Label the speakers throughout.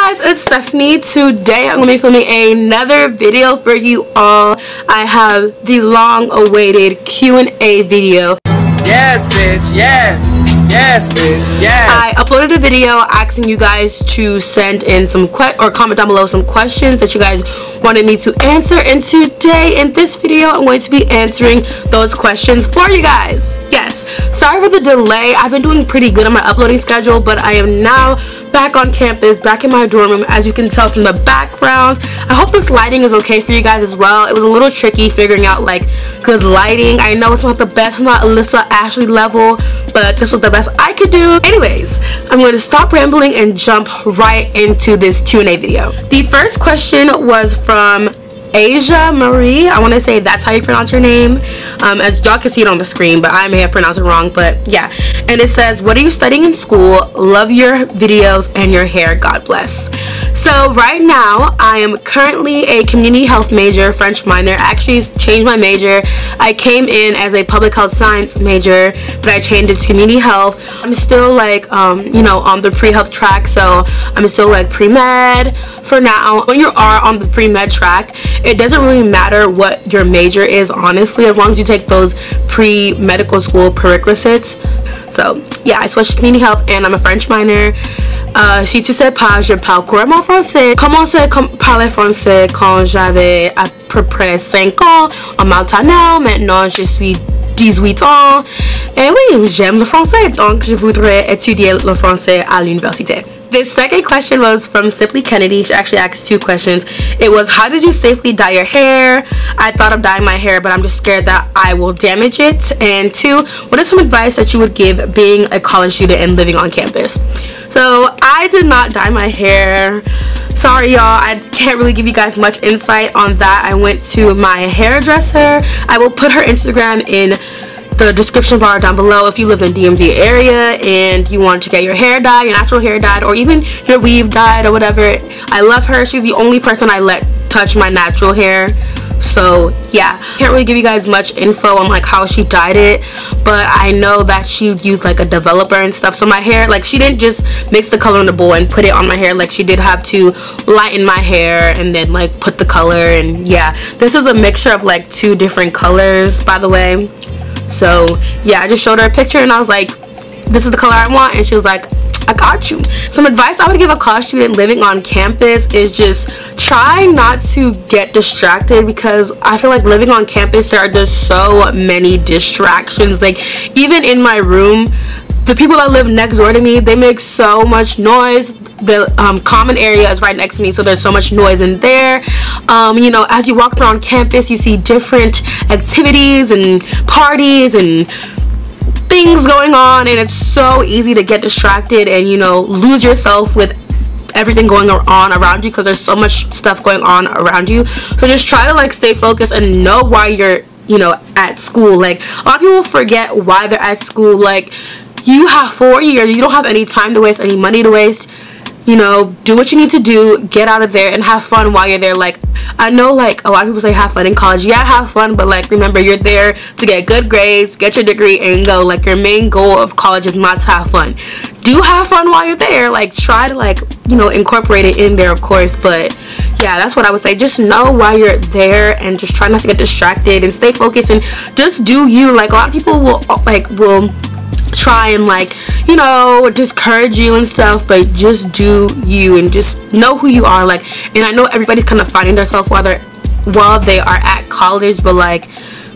Speaker 1: guys, it's Stephanie. Today I'm going to be filming another video for you all. I have the long-awaited Q&A video.
Speaker 2: Yes, bitch, yes. Yes, bitch, yes.
Speaker 1: I uploaded a video asking you guys to send in some or comment down below some questions that you guys wanted me to answer, and today in this video I'm going to be answering those questions for you guys. Yes, sorry for the delay. I've been doing pretty good on my uploading schedule, but I am now back on campus, back in my dorm room, as you can tell from the background. I hope this lighting is okay for you guys as well. It was a little tricky figuring out like good lighting. I know it's not the best, it's not Alyssa Ashley level, but this was the best I could do. Anyways, I'm going to stop rambling and jump right into this Q&A video. The first question was from Asia Marie. I want to say that's how you pronounce your name, as y'all can see it on the screen, but I may have pronounced it wrong, but yeah. And it says, what are you studying in school? Love your videos and your hair, God bless. So right now I am currently a community health major, French minor. I actually changed my major. I came in as a public health science major, but I changed it to community health. I'm still like you know, on the pre-health track, so I'm still like pre-med for now. When you are on the pre-med track, it doesn't really matter what your major is, honestly, as long as you take those pre-medical school prerequisites. So yeah, I switched to community health and I'm a French minor. Si tu sais pas, je parle couramment français. Commencé à parler français quand j'avais à peu près 5 ans en maternelle. Maintenant, je suis 18 ans. Et oui, j'aime le français, donc je voudrais étudier le français à l'université. This second question was from Simply Kennedy. She actually asked two questions. It was, how did you safely dye your hair? I thought of dyeing my hair, but I'm just scared that I will damage it. And two, what is some advice that you would give being a college student and living on campus? So I did not dye my hair. Sorry y'all, I can't really give you guys much insight on that. I went to my hairdresser. I will put her Instagram in the description bar down below if you live in DMV area and you want to get your hair dyed, your natural hair dyed, or even your weave dyed or whatever. I love her. She's the only person I let touch my natural hair. So yeah, can't really give you guys much info on like how she dyed it, but I know that she used like a developer and stuff. So my hair, like, she didn't just mix the color in the bowl and put it on my hair. Like, she did have to lighten my hair and then like put the color. And yeah, this is a mixture of like 2 different colors, by the way. So yeah, I just showed her a picture and I was like, this is the color I want, and she was like, I got you. Some advice I would give a college student living on campus is just try not to get distracted, because I feel like living on campus, there are just so many distractions. Like, even in my room, the people that live next door to me, they make so much noise. The common area is right next to me, so there's so much noise in there. You know, as you walk around campus, you see different activities and parties and things going on, and it's so easy to get distracted and, you know, lose yourself with everything going on around you, because there's so much stuff going on around you. So just try to like stay focused and know why you're, you know, at school. Like, a lot of people forget why they're at school. Like, you have 4 years, you don't have any time to waste, any money to waste. You know, do what you need to do, get out of there, and have fun while you're there. Like, I know like a lot of people say have fun in college. Yeah, have fun, but like, remember, you're there to get good grades, get your degree, and go. Like, your main goal of college is not to have fun. Do have fun while you're there. Like, try to like, you know, incorporate it in there, of course. But yeah, that's what I would say. Just know why you're there and just try not to get distracted and stay focused and just do you. Like, a lot of people will try and like, you know, discourage you and stuff, but just do you and just know who you are. Like, and I know everybody's kind of finding themselves while they are at college, but like,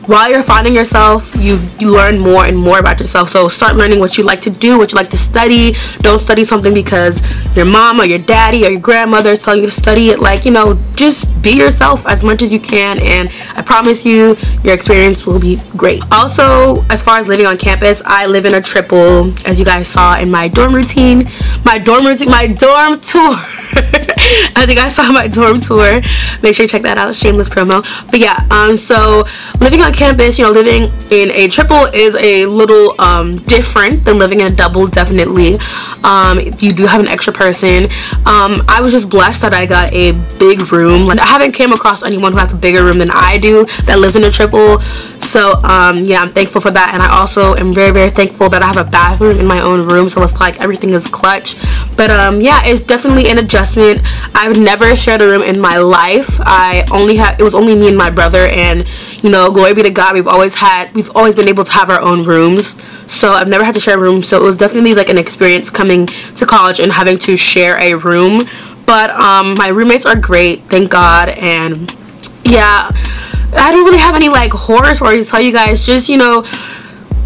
Speaker 1: while you're finding yourself, you learn more and more about yourself. So start learning what you like to do, what you like to study. Don't study something because your mom or your daddy or your grandmother is telling you to study it. Like, you know, just be yourself as much as you can, and I promise you, your experience will be great. Also, as far as living on campus, I live in a triple, as you guys saw in my dorm routine, my dorm tour. I think I saw my dorm tour. Make sure you check that out. Shameless promo. But yeah, so living on campus, you know, living in a triple is a little different than living in a double, definitely. You do have an extra person. I was just blessed that I got a big room. Like, I haven't came across anyone who has a bigger room than I do that lives in a triple. So yeah, I'm thankful for that. And I also am very, very thankful that I have a bathroom in my own room, so it's like everything is clutch. But yeah, it's definitely an adjustment. I've never shared a room in my life. It was only me and my brother, and you know, glory be to God, we've always been able to have our own rooms. So I've never had to share a room, so it was definitely like an experience coming to college and having to share a room. But my roommates are great, thank God. And yeah, I don't really have any like horror stories to tell you guys. Just, you know,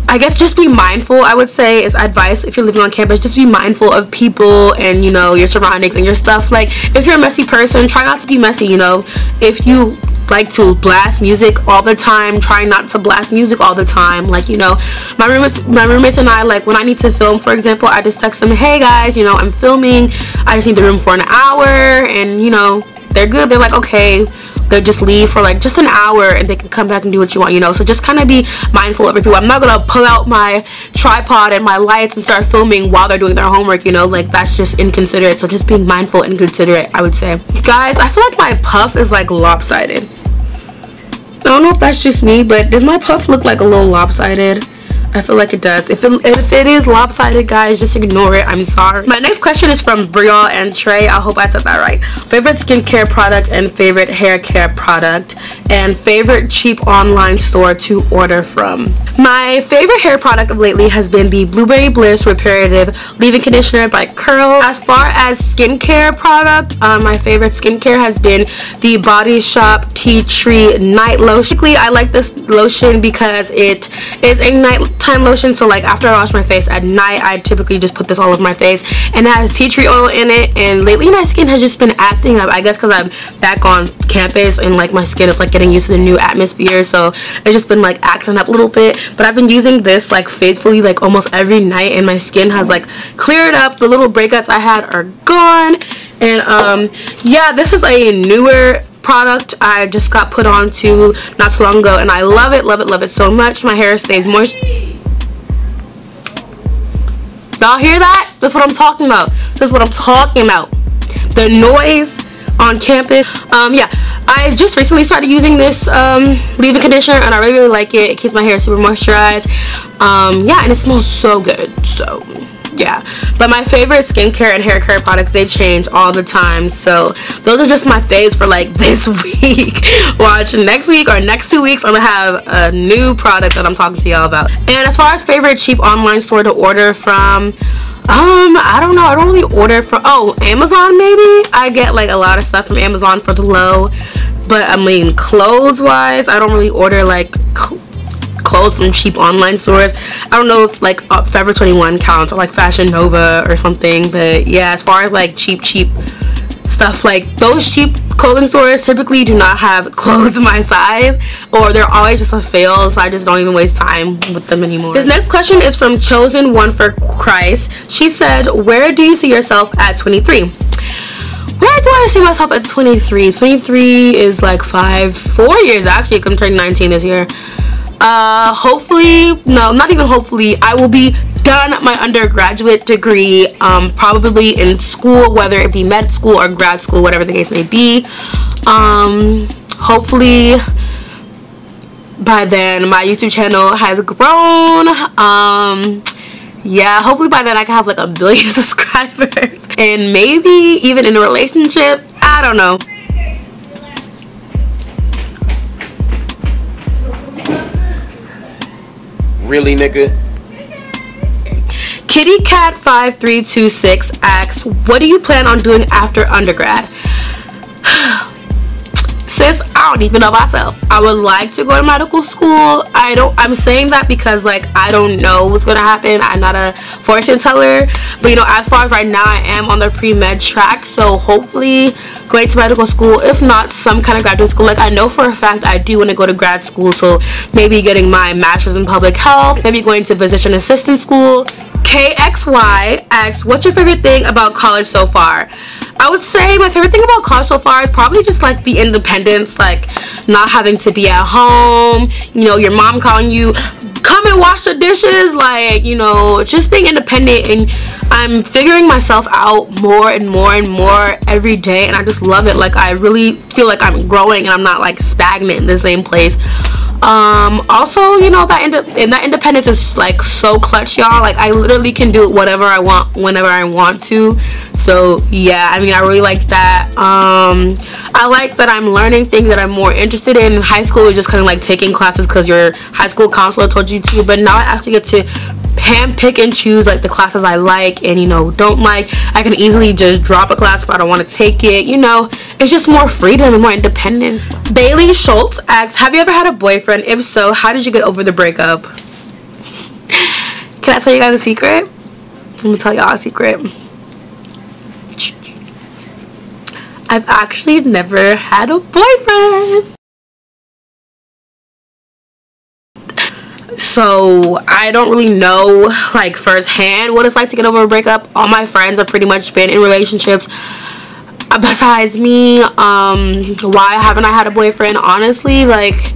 Speaker 1: I guess just be mindful, I would say, is advice if you're living on campus. Just be mindful of people and, you know, your surroundings and your stuff. Like, if you're a messy person, try not to be messy, you know. If you like to blast music all the time, try not to blast music all the time. Like, you know, my roommates and I, like, when I need to film, for example, I just text them, hey guys, you know, I'm filming, I just need the room for an hour, and, you know, they're good. They're like, okay. They'll just leave for like just an hour and they can come back and do what you want, you know. So just kind of be mindful of people. I'm not gonna pull out my tripod and my lights and start filming while they're doing their homework, you know, like that's just inconsiderate. So just being mindful and considerate, I would say. Guys, I feel like my puff is like lopsided. I don't know if that's just me, but does my puff look like a little lopsided? I feel like it does. If it is lopsided, guys, just ignore it. I'm sorry. My next question is from Brielle and Trey. I hope I said that right. Favorite skincare product and favorite hair care product, and favorite cheap online store to order from. My favorite hair product of lately has been the Blueberry Bliss Reparative Leave-In Conditioner by Curl. As far as skincare product, my favorite skincare has been the Body Shop Tea Tree Night Lotion. Basically, I like this lotion because it is a nighttime lotion, so like after I wash my face at night, I typically just put this all over my face, and it has tea tree oil in it. And lately my skin has just been acting up, I guess because I'm back on campus and like my skin is like getting used to the new atmosphere, so it's just been like acting up a little bit. But I've been using this like faithfully like almost every night, and my skin has like cleared up. The little breakouts I had are gone. And yeah, this is a newer product I just got put on to not too long ago, and I love it, love it, love it so much. My hair stays moist. Y'all hear that? That's what I'm talking about. That's what I'm talking about. The noise on campus. Yeah, I just recently started using this leave-in conditioner, and I really, really like it. It keeps my hair super moisturized. Yeah, and it smells so good. So yeah, but my favorite skincare and hair care products, they change all the time, so those are just my faves for like this week. Watch next week or next 2 weeks, I'm gonna have a new product that I'm talking to y'all about. And as far as favorite cheap online store to order from, I don't know. I don't really order from, Amazon maybe. I get like a lot of stuff from Amazon for the low, but I mean clothes wise, I don't really order like clothes from cheap online stores. I don't know if like Forever 21 counts, or like Fashion Nova or something, but yeah, as far as like cheap stuff, like those cheap clothing stores typically do not have clothes my size, or they're always just a fail, so I just don't even waste time with them anymore. This next question is from Chosen One for Christ. She said, where do you see yourself at 23? Where do I see myself at 23? 23 is like 4 years actually, I'm turning 19 this year. Hopefully, no, not even hopefully, I will be done my undergraduate degree, probably in school, whether it be med school or grad school, whatever the case may be. Hopefully by then my YouTube channel has grown. Yeah, hopefully by then I can have like 1 billion subscribers, and maybe even in a relationship, I don't know.
Speaker 2: Really, nigga?
Speaker 1: Kitty Cat 5326 asks, what do you plan on doing after undergrad? Sis, I don't even know myself. I would like to go to medical school. I'm saying that because like I don't know what's gonna happen. I'm not a fortune teller, but you know, as far as right now, I am on the pre-med track, so hopefully going to medical school, if not some kind of graduate school. Like I know for a fact I do want to go to grad school, so maybe getting my master's in public health, maybe going to physician assistant school. KXY asks, what's your favorite thing about college so far? I would say my favorite thing about college so far is probably just like the independence. Like, not having to be at home, you know, your mom calling you, come and wash the dishes, like, you know, just being independent. And I'm figuring myself out more and more and more every day, and I just love it. Like, I really feel like I'm growing and I'm not like stagnant in the same place. Also, you know, that independence is like so clutch, y'all. Like, I literally can do whatever I want whenever I want to. So yeah, I mean, I really like that. I like that I'm learning things that I'm more interested in. In high school, we're just kind of like taking classes because your high school counselor told you to, but now I actually get to hand pick and choose like the classes I like and, you know, don't like. I can easily just drop a class if I don't want to take it. You know, it's just more freedom and more independence. Bailey Schultz asks, have you ever had a boyfriend? If so, how did you get over the breakup? Can I tell you guys a secret? I'm gonna tell y'all a secret. I've actually never had a boyfriend. So I don't really know like firsthand what it's like to get over a breakup. All my friends have pretty much been in relationships besides me. Why haven't I had a boyfriend? Honestly, like,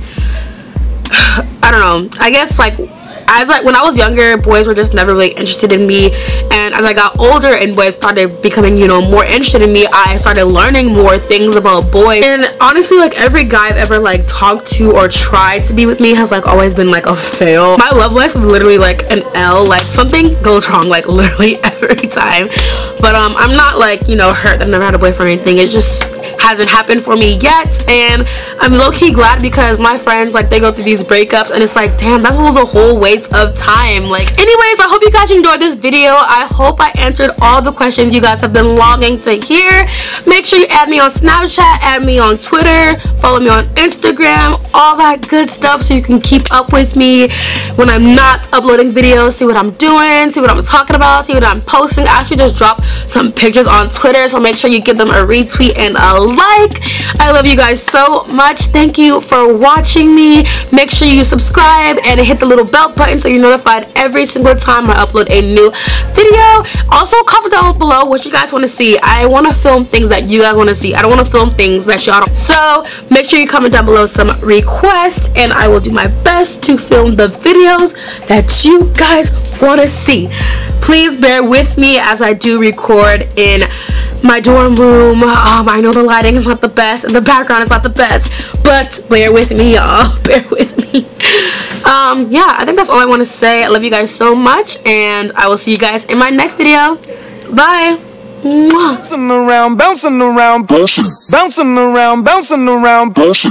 Speaker 1: I don't know. I guess like when I was younger, boys were just never really interested in me, and as I got older and boys started becoming, you know, more interested in me, I started learning more things about boys. And honestly, like, every guy I've ever like talked to or tried to be with me has like always been like a fail. My love life is literally like an L. Like, something goes wrong like literally every time. But I'm not like, you know, hurt that I never had a boyfriend or anything. It just hasn't happened for me yet, and I'm low-key glad because my friends, like, they go through these breakups and it's like, damn, that was a whole waste of time. Like, anyways, I hope you guys enjoyed this video. I hope I answered all the questions you guys have been longing to hear. Make sure you add me on Snapchat, add me on Twitter, follow me on Instagram, all that good stuff, so you can keep up with me when I'm not uploading videos. See what I'm doing, see what I'm talking about, see what I'm posting. I actually just dropped some pictures on Twitter, so make sure you give them a retweet and a like. I love you guys so much. Thank you for watching me. Make sure you subscribe and hit the little bell button so you're notified every single time I upload a new video. Also, comment down below what you guys want to see. I want to film things that you guys want to see. I don't want to film things that y'all don't. So make sure you comment down below some requests, and I will do my best to film the videos that you guys want to see. Please bear with me as I do record in my dorm room. I know the lighting is not the best and the background is not the best, but bear with me, y'all. Bear with me. Yeah, I think that's all I want to say. I love you guys so much, and I will see you guys in my next video. Bye. Mwah.
Speaker 2: Bouncing around, bouncing around, bouncing around, bouncing around, bouncing.